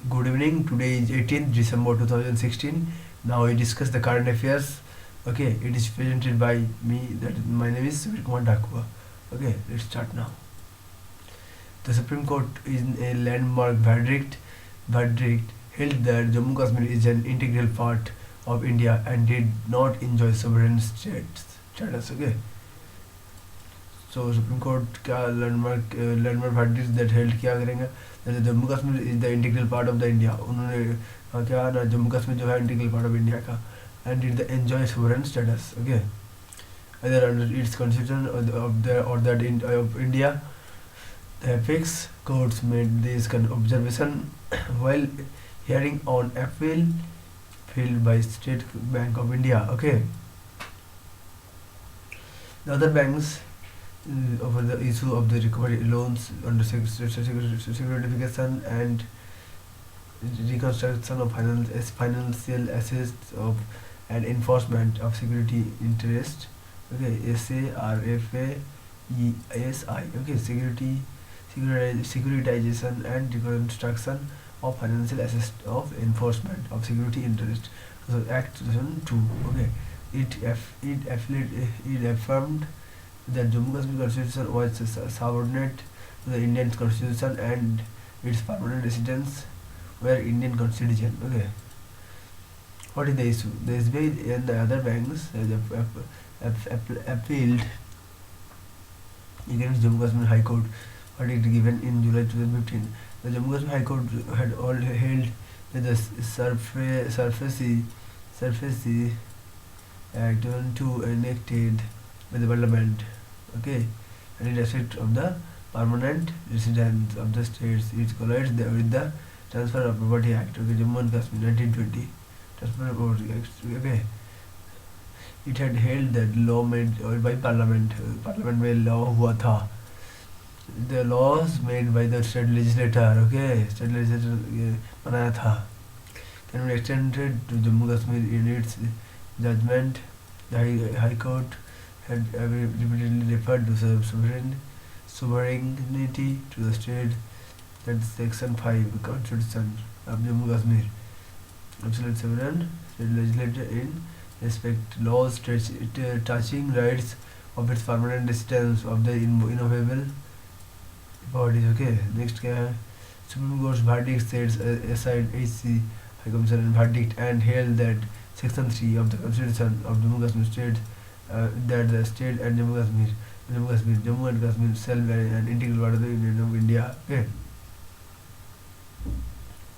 Good evening. Today is 18th December 2016. Now we discuss the current affairs. Okay, it is presented by me. My name is Subir Kumar Dakua. Okay, let's start now. The Supreme Court in a landmark verdict held that Jammu Kashmir is an integral part of India and did not enjoy sovereign status. Okay. So Supreme Court का landmark verdict that held क्या करेंगे, Jammu Kashmir is the integral part of the India. उन्होंने क्या ना जम्मू कश्मीर जो है integral part of India का and it the enjoy sovereign status. Okay, either under its constitution or that of India. The apex courts made this observation while hearing on appeal filed by State Bank of India. Okay, the other banks over the issue of the recovery loans under securification and reconstruction of financial assets of and enforcement of security interest. Okay, SARFAESI. Okay, securitization and reconstruction of financial assets of enforcement of security interest. So Act 2002. Okay, it affirmed that Jammu Kashmir Constitution was subordinate to the Indian Constitution and its permanent residents were Indian citizens. Okay, what is the issue? The SBI and the other banks appealed against Jammu Kashmir High Court verdict given in July 2015. The Jammu Kashmir High Court had all held that the Surface Act 2002 enacted by the Parliament. Okay, and in respect of the permanent residents of the states, it collides with the Transfer of Property Act. Okay, Jammu and Kashmir 1920 Transfer of Property Act. Okay, it had held that law made by Parliament में law हुआ था. The laws made by the state legislator. Okay, state legislator बनाया था can be extended to Jammu Kashmir in its judgment. The High Court had repeatedly referred to sovereignty to the state. That is Section 5 Constitution of Jammu Kashmir. Absolute sovereign state legislature in respect laws touching rights of its permanent residents of the innovable bodies. Okay, next क्या है? Supreme Court's verdict sets aside HC High Commission verdict and held that Section 3 of the Constitution of Jammu Kashmir state that the state and Jammu and Kashmir shall be an integral part of the Union of India. Okay.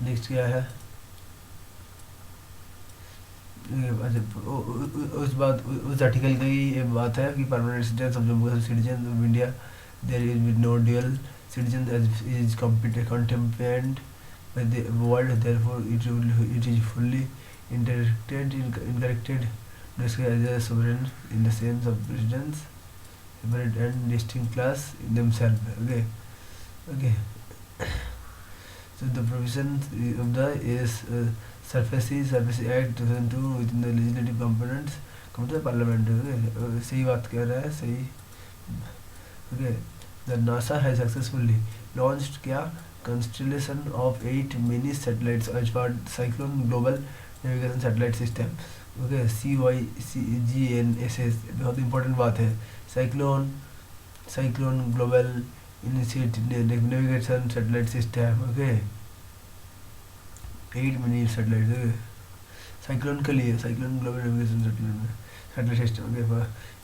Next क्या है? उस article की ये बात है कि permanent residents of Jammu Kashmir citizen of India there is with no dual citizen as is contemplated by the world. Therefore it is fully incorrected described as a sovereign in the sense of residents separate and distinct class in themselves. Okay. So the provisions of the Surface Act 2002 within the legislative components come to the parliament. Okay, सही बात कह रहा है, सही. Okay, the NASA has successfully launched क्या constellation of 8 mini satellites as part Cyclone Global Navigation Satellite System. Okay, CYGNSS बहुत important बात है. Cyclone Global Navigation Satellite System. Okay, 8 mini satellites. Okay, cyclone के लिए cyclone global navigation satellite system. Okay,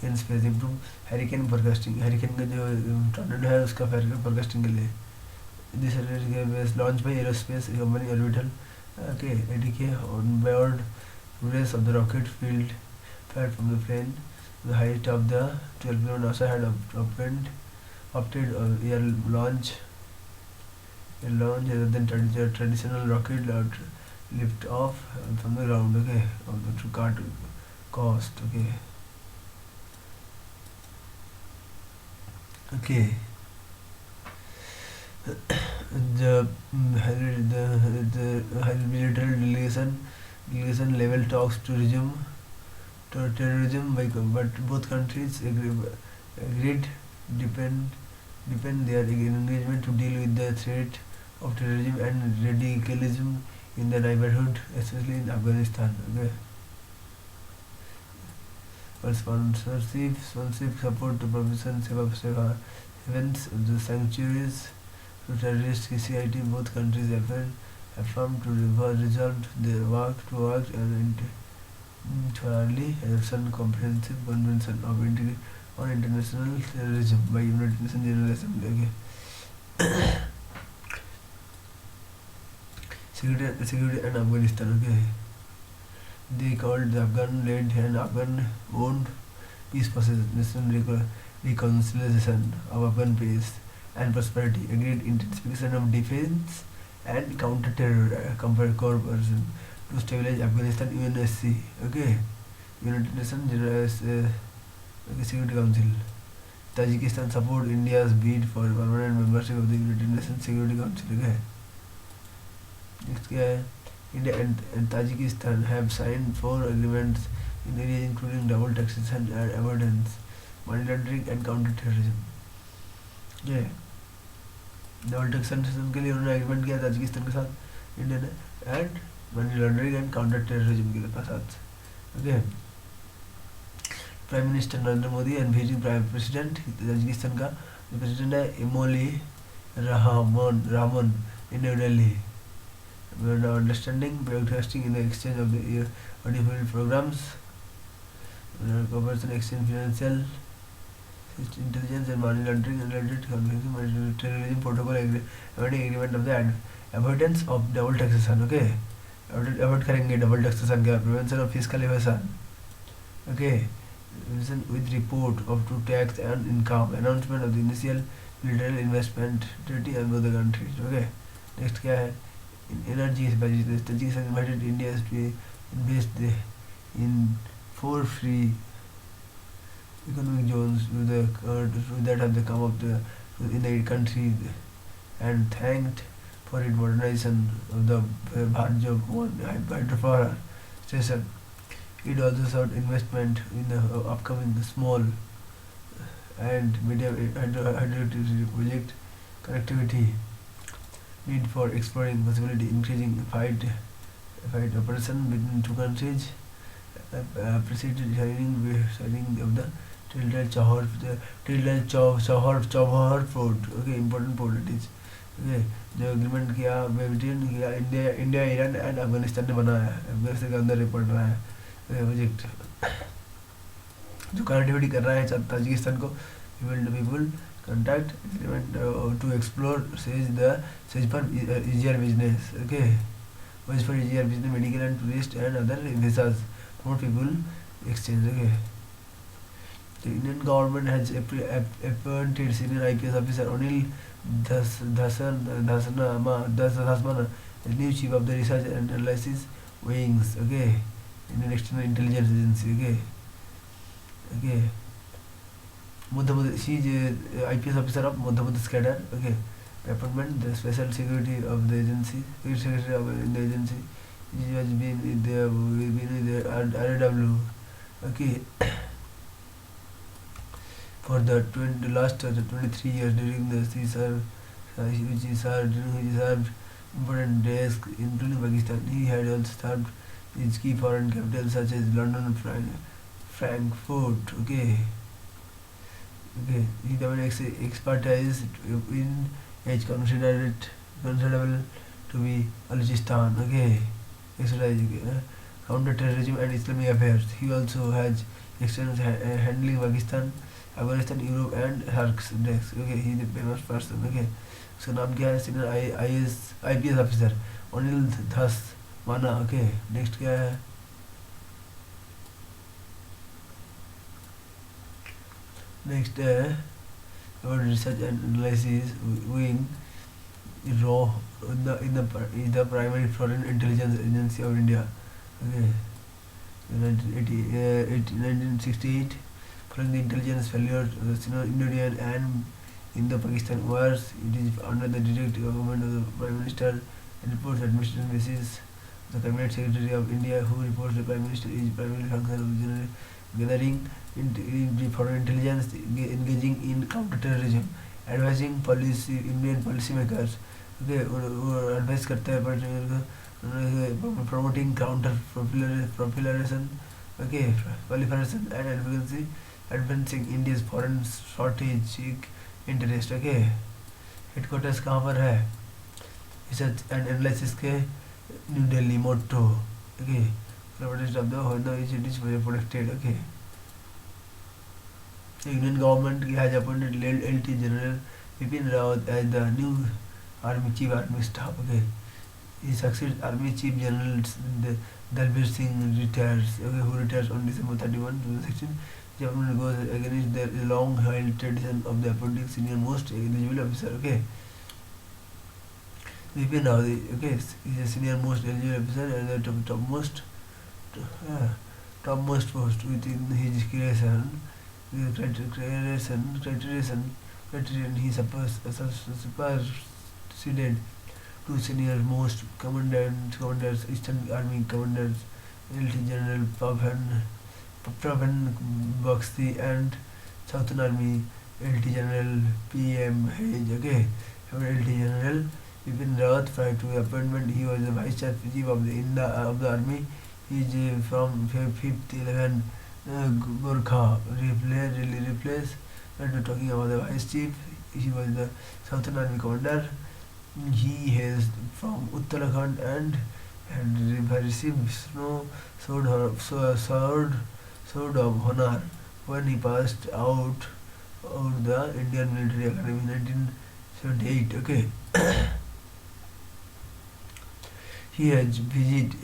in space improve hurricane forecasting. Hurricane का जो tornado है उसका forecasting के लिए. This satellite launch by aerospace company orbital. Okay, एडीके on board rays of the rocket field fired from the plane. The height of the 12 km NASA had opted air launch rather than traditional rocket lift off from the ground. Okay, to cut cost. Okay. The bilateral delegation level talks to resume terrorism, but both countries agreed deepen their engagement to deal with the threat of terrorism and radicalism in the neighborhood, especially in Afghanistan. Okay. For sponsorship support to provision events of the sanctuaries to terrorist KCIT, both countries affirmed to resolve their work and thoroughly adoption comprehensive convention of on international terrorism by United Nations General Assembly. Okay. Security and Afghanistan. Okay. They called the Afghan-led and Afghan-owned peace process, national reconciliation of Afghan peace and prosperity, agreed intensification of defense and counter-terror cooperation to stabilize Afghanistan. UNSC. Okay. United Nations General Security Council. Tajikistan support India's bid for permanent membership of the United Nations Security Council. Okay. Next क्या है, India and Tajikistan have signed 4 agreements in areas including double taxation and avoidance, money laundering and counter-terrorism. Yeah. Double taxation के लिए उन्होंने agreement किया Tajikistan के साथ India ने, and money laundering and counter terrorism के साथ. Okay. Prime minister Narendra Modi and visiting prime president Tajikistan का प्रेसिडेंट है Emomali Rahmon in New Delhi. We are now understanding, broadcasting in the exchange of the audiovisual programs, cooperation exchange, financial intelligence and money laundering and related conflicts, terrorism protocol agreement of the avoidance of double taxation. Okay, avoid करेंगे double taxation का, prevention of fiscal evasion. Okay, with report of to tax and income, announcement of the initial bilateral investment treaty and both the countries. Okay, next क्या है, in energy budget. Tajikistan invited India to invest in 4 free economic zones that have come up in the country, and thanked for its modernization of the Bharjo hydropower station. It also sought investment in the upcoming small and medium hydroelectricity project connectivity, need for exploring possibility increasing fight operation between two countries, preceded signing of the Chahar port. Okay, important port it is. Okay, जो agreement किया between किया India Iran and Afghanistan ने बनाया है, अफगानिस्तान के अंदर ये पड़ रहा है प्रोजेक्ट जो कनेक्टिविटी कर रहा है ताजिकिस्तान को. people contact agreement to explore says for easier business. Okay, ways for easier business, medical and tourist and other visas, more people exchange. Okay, the Indian government has appointed senior IPS officer Anil Dhasmana as new chief of the research and analysis wings. Okay, Indian external intelligence agency. Okay. Okay, Madhya Pradesh, she is IPS officer of Madhya Pradesh cadre. Okay, appointment the special security of the agency, secretary of the agency. She has been with the RW. Okay, for the last 23 years during the she served important desk including Pakistan. He had also served in key foreign capitals such as London and Frankfurt. Okay. Okay, he developed expertise in age considerable to be Balochistan. Okay, counter-terrorism and Islamic affairs. He also has experience handling Pakistan, Afghanistan, Europe and Turks desk. Okay, he is a famous person. Okay, so नाम क्या है, senior IPS officer Anil Dhasmana. Okay, next क्या है, next about research and analysis wing RAW in the primary foreign intelligence agency of India. Okay, 1968, following the intelligence failure of the Sino-Indian and Indo-Pakistan wars, it is under the direct government of the Prime Minister and reports administration basis. The Cabinet Secretary of India, who reports the Prime Minister, is primarily function of general gathering in foreign intelligence, engaging in counter-terrorism, advising Indian policymakers, okay, वो advice करता है promoting counter proliferation, okay, proliferation and advancing India's foreign strategic interest, okay. Headquarters कहाँ पर है? Research and analysis के New Delhi motto, okay. Properties of the Honda it is protected, okay. The Union government has appointed LT General Bipin Rawat as the new Army Chief Army Staff, okay. He succeeds Army Chief General Dalbir Singh retires, okay, who retires on December 31, 2016. The government goes against the long-held tradition of the appointing senior most eligible officer, okay. Bipin Rawat, okay, is the senior most eligible officer and the topmost post within his criterion. He superseded two senior most commanders, Eastern Army commanders, Lt. General Pavan Bakshi and Southern Army Lt. General P.M. Hayes. Okay, Lt. General Bipin Rawat, prior to appointment, he was the Vice Chief of the Army. He is from 5th 11 Gorkha replace. And talking about the Vice Chief, he was the Southern Army Commander. He hails from Uttarakhand and received sword of honor when he passed out of the Indian Military Academy in 1978. Okay. He has visited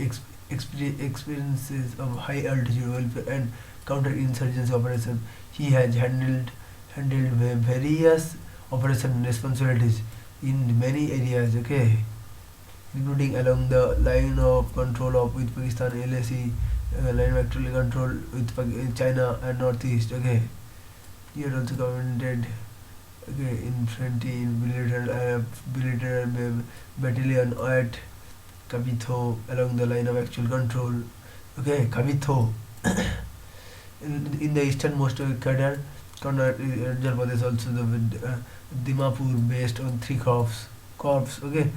experiences of high altitude welfare and counter-insurgency operation. He has handled various operation responsibilities in many areas, okay, including along the line of control with Pakistan, LAC, line of actual control with China and Northeast, okay. He had also commanded, okay, infantry military battalion at Kabitho along the line of actual control, okay, Kabitho. in the easternmost corner Arunachal Pradesh, also the Dimapur, based on 3 corps, okay.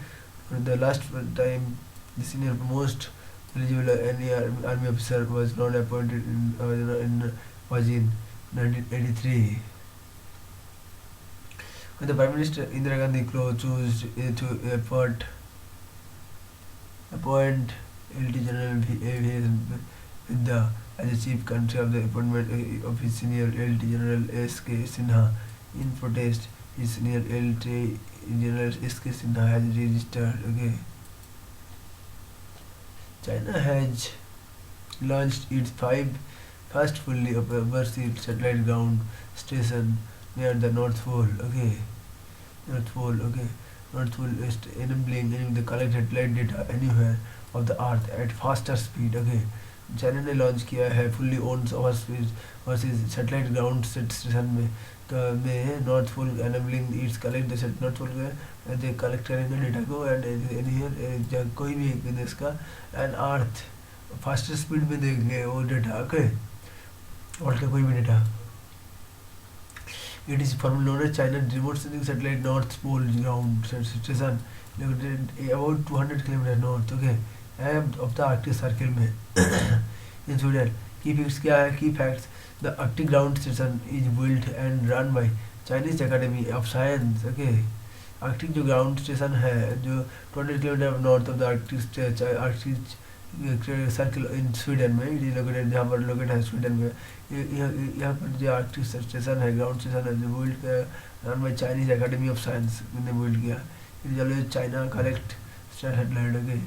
The last time the senior most eligible any army officer was not appointed was in 1983. When the Prime Minister Indira Gandhi chose to appoint Lt. General Vidya as the chief country of the appointment of his senior Lt. General S.K. Sinha. In protest, his senior Lt. General S.K. Sinha has registered, okay. China has launched its first fully overseas satellite ground station near the North Pole, okay. North Pole is enabling the collected satellite data anywhere of the Earth at faster speed, okay. China ने launch किया है fully owned overseas satellite ground station में north pole enabling its collect the north pole they collect करेंगे data को and any कोई भी देश का एंड अर्थ फास्टर स्पीड में देंगे वो डेटा, ओके, वर्ल्ड का कोई भी data. It is formally known as China remote sensing satellite North Pole ground station located about 200 km north, okay, of the Arctic Circle में in Sweden. Key facts क्या है? Key facts: the Arctic ground station is built and run by Chinese Academy of Science, okay. Arctic जो ground station है जो 200 kilometre north of the Arctic circle in Sweden में it is located, जहाँ पर locate है Sweden में. यहाँ पर जो आर्कटिक स्टेशन है ग्राउंड स्टेशन है जो build run by Chinese academy of science ने बिल्ड किया. It is always China collect satellite, okay,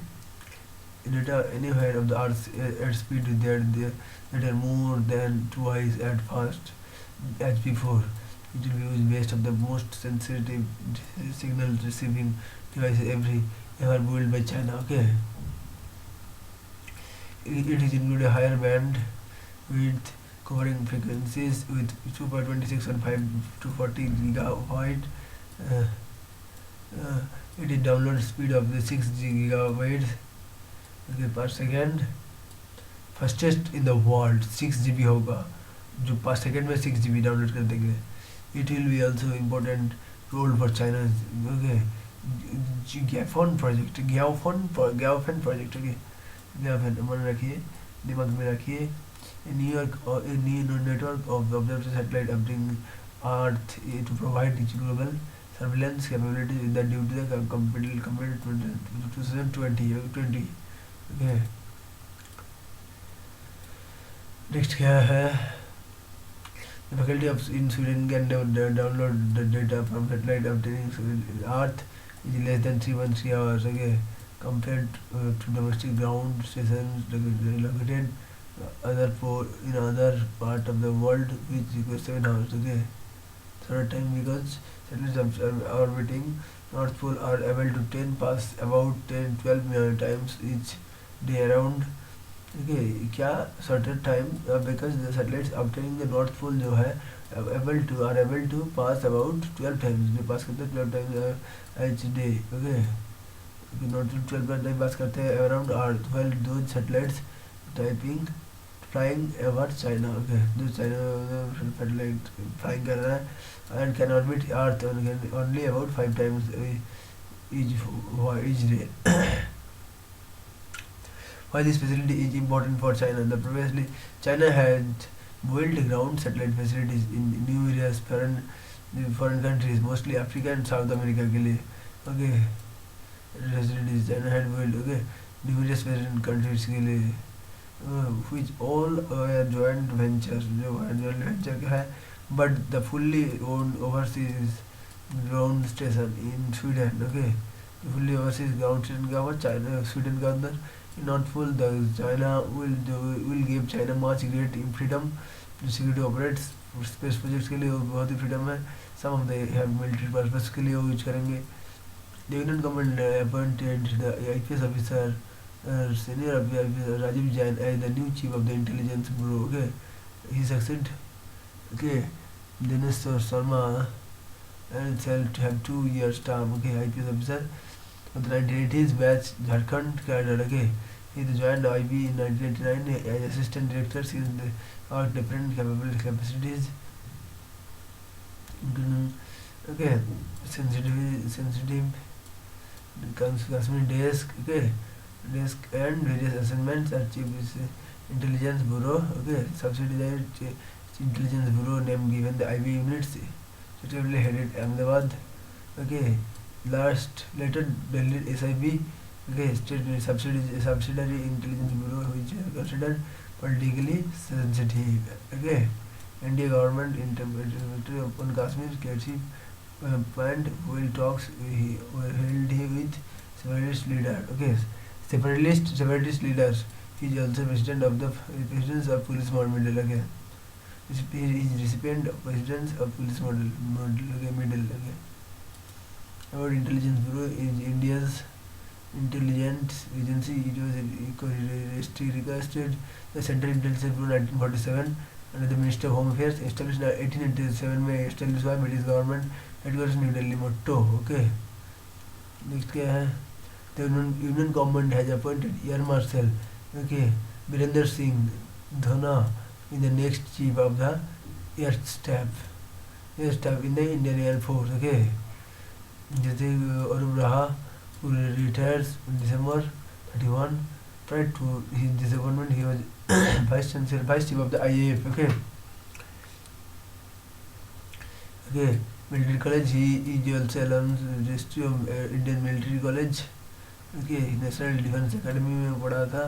data anywhere of the earth at speed that are more than twice as fast as before. It will be used based on the most sensitive signal receiving devices ever built by China, okay. It is include a higher band width covering frequencies with 2.26 and 5 to 40 gigabyte. It is download speed of the 6 gigabytes, okay, per second. Fastest in the world 6 GB होगा जो 5 second में 6 GB download कर देंगे. It will be also important role for China, okay. Gaofen project, Gaofen project, okay, Gaofen मन रखिए, दिमाग में रखिए। न्यूयॉर्क और new network of observation satellite orbiting earth to provide global surveillance capability with the due to the complete 2020, okay. Next क्या है? The faculty of in Sweden can download the data from satellite obtaining Earth in less than 313 hours. Okay, compared to domestic ground stations located in other part of the world, which requires 7 hours. Okay, third time because satellites orbiting North Pole are able to pass about 10-12 times each day around. Okay, क्या certain time because the satellites obtaining the north pole जो है able to pass about 12 times, जो पास करते हैं 12 times each day. Okay, north pole 12 time pass करते हैं around earth, while दो satellites flying over China. Okay, जो चाइना सैटेलाइट फ्लाइंग कर रहा है and can orbit earth only about 5 times each day. Why this facility is important for China? The previously China had built ground satellite facilities in new areas, foreign countries, mostly Africa and South America के लिए. Okay, facilities China had built. Okay, numerous foreign countries के लिए, which all joint ventures, जो joint venture का है, but the fully owned overseas ground station in Sweden. Okay, fully overseas ground station का हुआ China Sweden का अंदर. Not full, the China will give China much great freedom to security operates space projects के लिए बहुत ही freedom है. Some of they have military purpose के लिए वो यूज करेंगे. The Union government appointed the IPS officer senior officer Rajiv Jain as the new chief of the intelligence bureau. Okay, he succeed. Okay, Dinesh Sharma and shall have 2 years term. Okay, IPS officer of the 1980s batch Jharkhand cadre. Okay, he joined IB in 1989 as assistant director since the different capacities. Okay, sensitive Kashmir desk. Okay, desk and various assignments are chief intelligence bureau. Okay, subsidiary intelligence bureau name given the IB units suitably headed Ahmedabad. Okay, later Delhi SIB. Okay, state subsidiary intelligence bureau which is considered politically sensitive. Okay, India government interventory upon Kashmir chief point will talks held with separatist leader. Okay, separatist leaders. He is also president of the presidents of police model. Okay, he is recipient of presidents of police model. Okay, medal. Okay, our intelligence bureau is India's intelligence agency. It was requested the Central Intelligence Bureau 1947 under the Minister of Home Affairs, established in 1887 में established by British government, headquarters New Delhi. Motto. Okay, next क्या है? The Union government has appointed Air Marshal, okay, Birender Singh Dhana in the next chief of the air staff in the Indian Air Force. Okay, जैसे अरुण रहा who retires in December 31. Prior to his disappointment, he was vice chief of the IAF. Okay. Okay. Military college. He is also alumni of Indian Military College. Okay. National Defence Academy में पढ़ा था.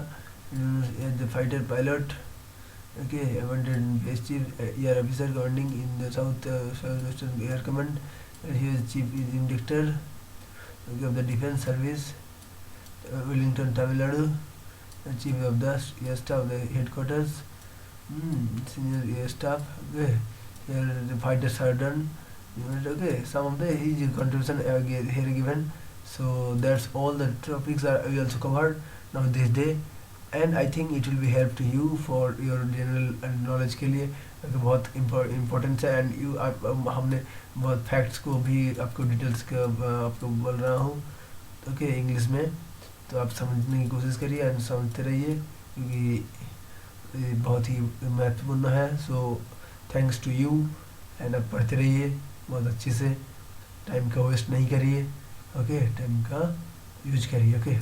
As a fighter pilot. Okay. Appointed base chief air officer commanding in the Southwestern Air Command. And he was chief instructor of the Defence Service, Wellington, Tamil Nadu, chief of the air staff, the headquarters, senior air staff. Okay, here the fighter sergeant. Okay, some of the his contribution here given. So that's all the topics are we also covered now this day, and I think it will be help to you for your general knowledge के लिए बहुत important है. And you हमने बहुत facts को भी आपको details का आपको बोल रहा हूँ. ओके, इंग्लिश में, तो आप समझने की कोशिश करिए एंड समझते रहिए क्योंकि बहुत ही महत्वपूर्ण है. So thanks to you, and आप पढ़ते रहिए बहुत अच्छे से, टाइम का वेस्ट नहीं करिए. ओके टाइम का यूज करिए। ओके